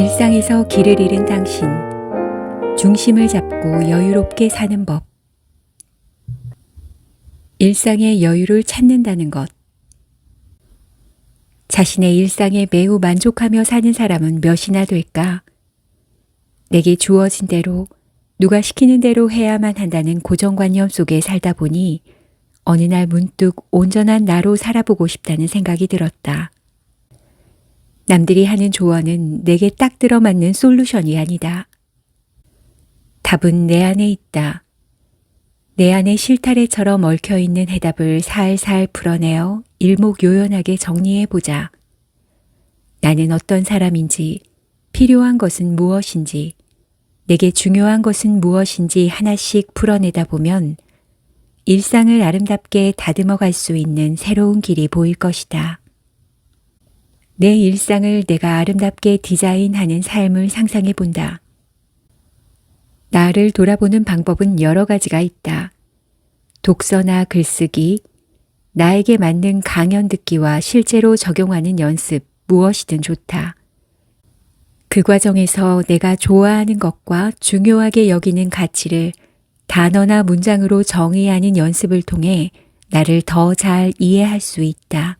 일상에서 길을 잃은 당신, 중심을 잡고 여유롭게 사는 법. 일상의 여유를 찾는다는 것. 자신의 일상에 매우 만족하며 사는 사람은 몇이나 될까? 내게 주어진 대로, 누가 시키는 대로 해야만 한다는 고정관념 속에 살다 보니 어느 날 문득 온전한 나로 살아보고 싶다는 생각이 들었다. 남들이 하는 조언은 내게 딱 들어맞는 솔루션이 아니다. 답은 내 안에 있다. 내 안에 실타래처럼 얽혀있는 해답을 살살 풀어내어 일목요연하게 정리해보자. 나는 어떤 사람인지, 필요한 것은 무엇인지, 내게 중요한 것은 무엇인지 하나씩 풀어내다 보면 일상을 아름답게 다듬어 갈 수 있는 새로운 길이 보일 것이다. 내 일상을 내가 아름답게 디자인하는 삶을 상상해 본다. 나를 돌아보는 방법은 여러 가지가 있다. 독서나 글쓰기, 나에게 맞는 강연 듣기와 실제로 적용하는 연습, 무엇이든 좋다. 그 과정에서 내가 좋아하는 것과 중요하게 여기는 가치를 단어나 문장으로 정의하는 연습을 통해 나를 더 잘 이해할 수 있다.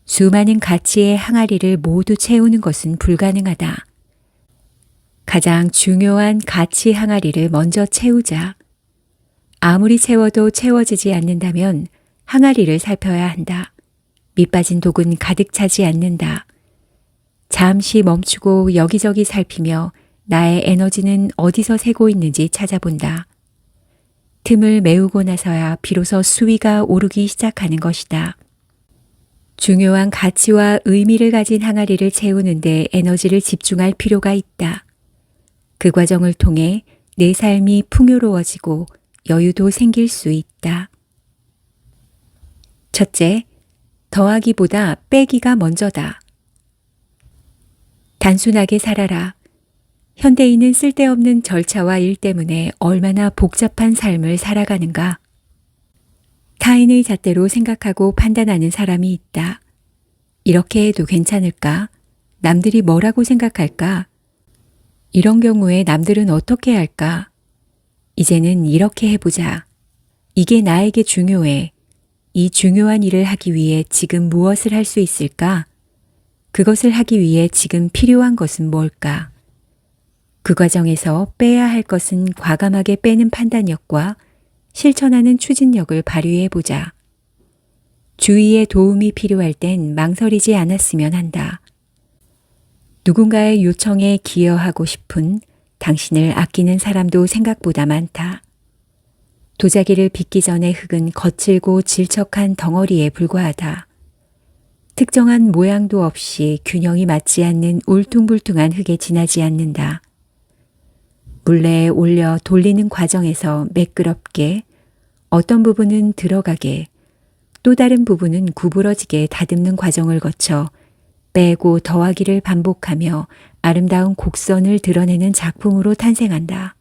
수많은 가치의 항아리를 모두 채우는 것은 불가능하다. 가장 중요한 가치 항아리를 먼저 채우자. 아무리 채워도 채워지지 않는다면 항아리를 살펴야 한다. 밑빠진 독은 가득 차지 않는다. 잠시 멈추고 여기저기 살피며 나의 에너지는 어디서 새고 있는지 찾아본다. 틈을 메우고 나서야 비로소 수위가 오르기 시작하는 것이다. 중요한 가치와 의미를 가진 항아리를 채우는 데 에너지를 집중할 필요가 있다. 그 과정을 통해 내 삶이 풍요로워지고 여유도 생길 수 있다. 첫째, 더하기보다 빼기가 먼저다. 단순하게 살아라. 현대인은 쓸데없는 절차와 일 때문에 얼마나 복잡한 삶을 살아가는가. 타인의 잣대로 생각하고 판단하는 사람이 있다. 이렇게 해도 괜찮을까? 남들이 뭐라고 생각할까? 이런 경우에 남들은 어떻게 할까? 이제는 이렇게 해보자. 이게 나에게 중요해. 이 중요한 일을 하기 위해 지금 무엇을 할 수 있을까? 그것을 하기 위해 지금 필요한 것은 뭘까? 그 과정에서 빼야 할 것은 과감하게 빼는 판단력과 실천하는 추진력을 발휘해보자. 주위의 도움이 필요할 땐 망설이지 않았으면 한다. 누군가의 요청에 기여하고 싶은 당신을 아끼는 사람도 생각보다 많다. 도자기를 빚기 전에 흙은 거칠고 질척한 덩어리에 불과하다. 특정한 모양도 없이 균형이 맞지 않는 울퉁불퉁한 흙에 지나지 않는다. 물레에 올려 돌리는 과정에서 매끄럽게 어떤 부분은 들어가게 또 다른 부분은 구부러지게 다듬는 과정을 거쳐 빼고 더하기를 반복하며 아름다운 곡선을 드러내는 작품으로 탄생한다.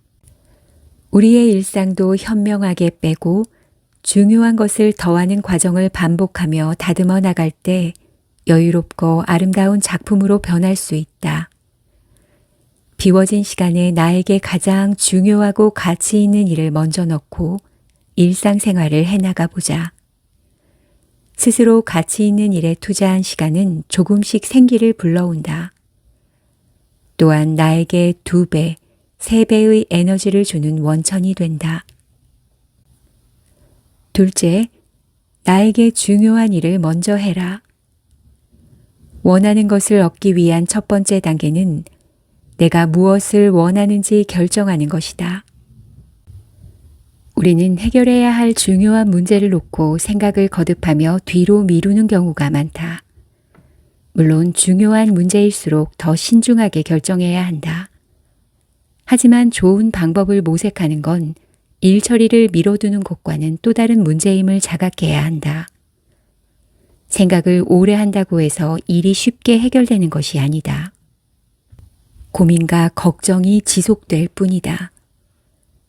우리의 일상도 현명하게 빼고 중요한 것을 더하는 과정을 반복하며 다듬어 나갈 때 여유롭고 아름다운 작품으로 변할 수 있다. 비워진 시간에 나에게 가장 중요하고 가치 있는 일을 먼저 넣고 일상생활을 해나가 보자. 스스로 가치 있는 일에 투자한 시간은 조금씩 생기를 불러온다. 또한 나에게 2배, 3배의 에너지를 주는 원천이 된다. 둘째, 나에게 중요한 일을 먼저 해라. 원하는 것을 얻기 위한 첫 번째 단계는 내가 무엇을 원하는지 결정하는 것이다. 우리는 해결해야 할 중요한 문제를 놓고 생각을 거듭하며 뒤로 미루는 경우가 많다. 물론 중요한 문제일수록 더 신중하게 결정해야 한다. 하지만 좋은 방법을 모색하는 건 일 처리를 미뤄두는 것과는 또 다른 문제임을 자각해야 한다. 생각을 오래 한다고 해서 일이 쉽게 해결되는 것이 아니다. 고민과 걱정이 지속될 뿐이다.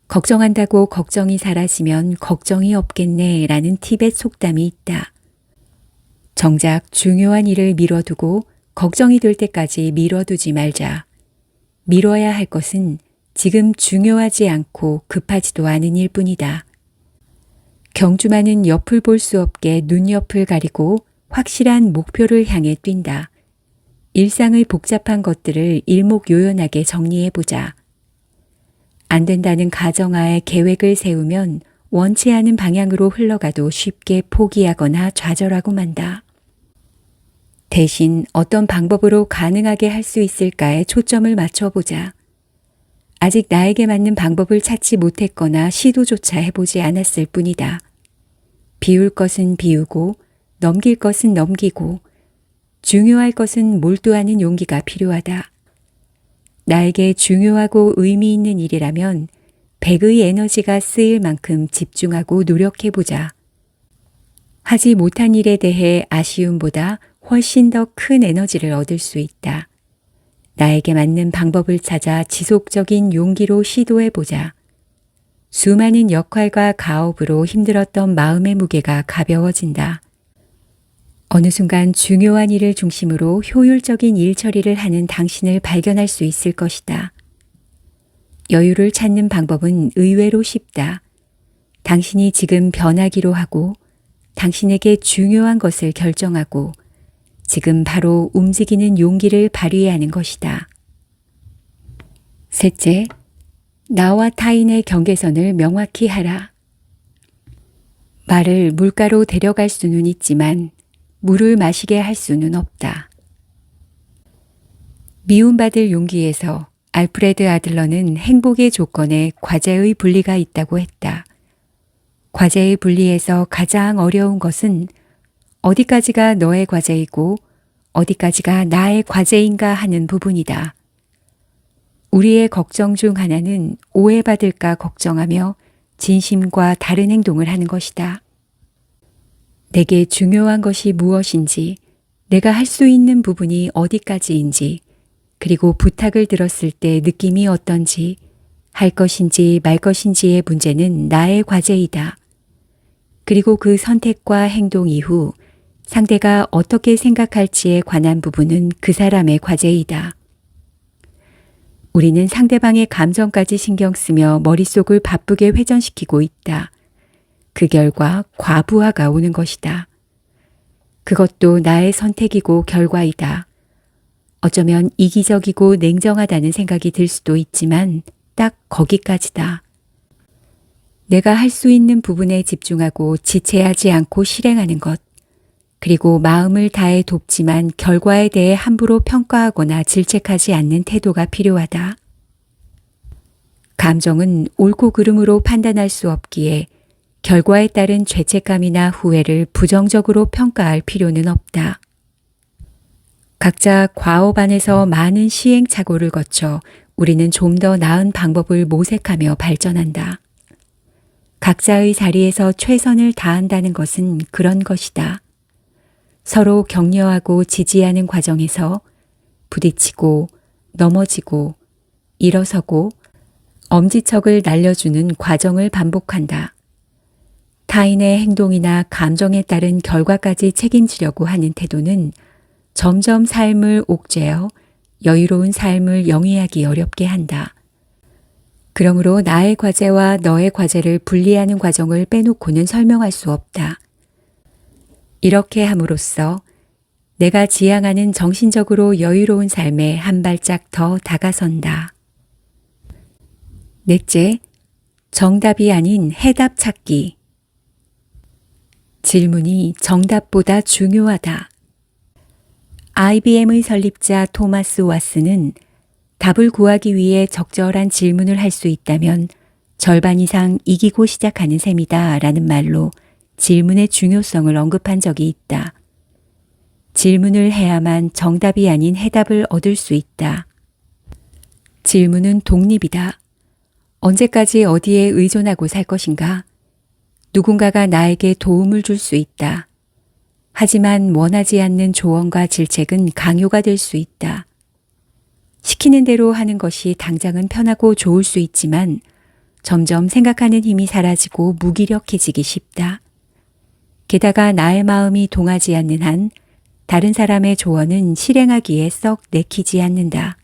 걱정한다고 걱정이 사라지면 걱정이 없겠네 라는 티벳 속담이 있다. 정작 중요한 일을 미뤄두고 걱정이 될 때까지 미뤄두지 말자. 미뤄야 할 것은 지금 중요하지 않고 급하지도 않은 일뿐이다. 경주마는 옆을 볼 수 없게 눈옆을 가리고 확실한 목표를 향해 뛴다. 일상의 복잡한 것들을 일목요연하게 정리해보자. 안 된다는 가정하에 계획을 세우면 원치 않은 방향으로 흘러가도 쉽게 포기하거나 좌절하고 만다. 대신 어떤 방법으로 가능하게 할 수 있을까에 초점을 맞춰보자. 아직 나에게 맞는 방법을 찾지 못했거나 시도조차 해보지 않았을 뿐이다. 비울 것은 비우고 넘길 것은 넘기고 중요할 것은 몰두하는 용기가 필요하다. 나에게 중요하고 의미 있는 일이라면 100의 에너지가 쓰일 만큼 집중하고 노력해보자. 하지 못한 일에 대해 아쉬움보다 훨씬 더 큰 에너지를 얻을 수 있다. 나에게 맞는 방법을 찾아 지속적인 용기로 시도해보자. 수많은 역할과 가업으로 힘들었던 마음의 무게가 가벼워진다. 어느 순간 중요한 일을 중심으로 효율적인 일 처리를 하는 당신을 발견할 수 있을 것이다. 여유를 찾는 방법은 의외로 쉽다. 당신이 지금 변하기로 하고 당신에게 중요한 것을 결정하고 지금 바로 움직이는 용기를 발휘해야 하는 것이다. 셋째, 나와 타인의 경계선을 명확히 하라. 말을 물가로 데려갈 수는 있지만 물을 마시게 할 수는 없다. 미움받을 용기에서 알프레드 아들러는 행복의 조건에 과제의 분리가 있다고 했다. 과제의 분리에서 가장 어려운 것은 어디까지가 너의 과제이고 어디까지가 나의 과제인가 하는 부분이다. 우리의 걱정 중 하나는 오해받을까 걱정하며 진심과 다른 행동을 하는 것이다. 내게 중요한 것이 무엇인지, 내가 할 수 있는 부분이 어디까지인지, 그리고 부탁을 들었을 때 느낌이 어떤지, 할 것인지 말 것인지의 문제는 나의 과제이다. 그리고 그 선택과 행동 이후 상대가 어떻게 생각할지에 관한 부분은 그 사람의 과제이다. 우리는 상대방의 감정까지 신경 쓰며 머릿속을 바쁘게 회전시키고 있다. 그 결과 과부하가 오는 것이다. 그것도 나의 선택이고 결과이다. 어쩌면 이기적이고 냉정하다는 생각이 들 수도 있지만 딱 거기까지다. 내가 할 수 있는 부분에 집중하고 지체하지 않고 실행하는 것, 그리고 마음을 다해 돕지만 결과에 대해 함부로 평가하거나 질책하지 않는 태도가 필요하다. 감정은 옳고 그름으로 판단할 수 없기에 결과에 따른 죄책감이나 후회를 부정적으로 평가할 필요는 없다. 각자 과업 안에서 많은 시행착오를 거쳐 우리는 좀 더 나은 방법을 모색하며 발전한다. 각자의 자리에서 최선을 다한다는 것은 그런 것이다. 서로 격려하고 지지하는 과정에서 부딪히고 넘어지고 일어서고 엄지척을 날려주는 과정을 반복한다. 타인의 행동이나 감정에 따른 결과까지 책임지려고 하는 태도는 점점 삶을 옥죄어 여유로운 삶을 영위하기 어렵게 한다. 그러므로 나의 과제와 너의 과제를 분리하는 과정을 빼놓고는 설명할 수 없다. 이렇게 함으로써 내가 지향하는 정신적으로 여유로운 삶에 한 발짝 더 다가선다. 넷째, 정답이 아닌 해답 찾기. 질문이 정답보다 중요하다. IBM의 설립자 토마스 왓슨은 답을 구하기 위해 적절한 질문을 할 수 있다면 절반 이상 이기고 시작하는 셈이다 라는 말로 질문의 중요성을 언급한 적이 있다. 질문을 해야만 정답이 아닌 해답을 얻을 수 있다. 질문은 독립이다. 언제까지 어디에 의존하고 살 것인가? 누군가가 나에게 도움을 줄 수 있다. 하지만 원하지 않는 조언과 질책은 강요가 될 수 있다. 시키는 대로 하는 것이 당장은 편하고 좋을 수 있지만 점점 생각하는 힘이 사라지고 무기력해지기 쉽다. 게다가 나의 마음이 동하지 않는 한 다른 사람의 조언은 실행하기에 썩 내키지 않는다.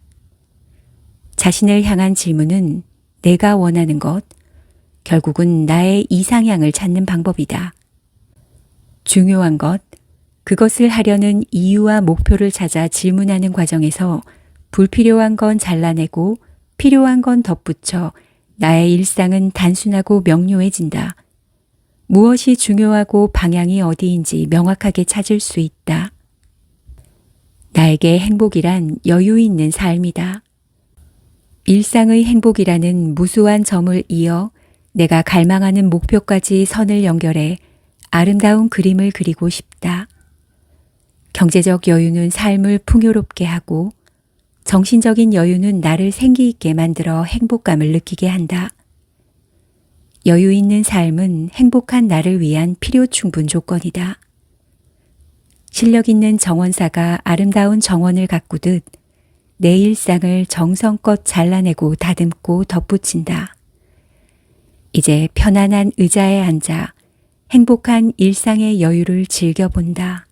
자신을 향한 질문은 내가 원하는 것, 결국은 나의 이상향을 찾는 방법이다. 중요한 것, 그것을 하려는 이유와 목표를 찾아 질문하는 과정에서 불필요한 건 잘라내고 필요한 건 덧붙여 나의 일상은 단순하고 명료해진다. 무엇이 중요하고 방향이 어디인지 명확하게 찾을 수 있다. 나에게 행복이란 여유 있는 삶이다. 일상의 행복이라는 무수한 점을 이어 내가 갈망하는 목표까지 선을 연결해 아름다운 그림을 그리고 싶다. 경제적 여유는 삶을 풍요롭게 하고 정신적인 여유는 나를 생기 있게 만들어 행복감을 느끼게 한다. 여유 있는 삶은 행복한 나를 위한 필요 충분 조건이다. 실력 있는 정원사가 아름다운 정원을 가꾸듯 내 일상을 정성껏 잘라내고 다듬고 덧붙인다. 이제 편안한 의자에 앉아 행복한 일상의 여유를 즐겨본다.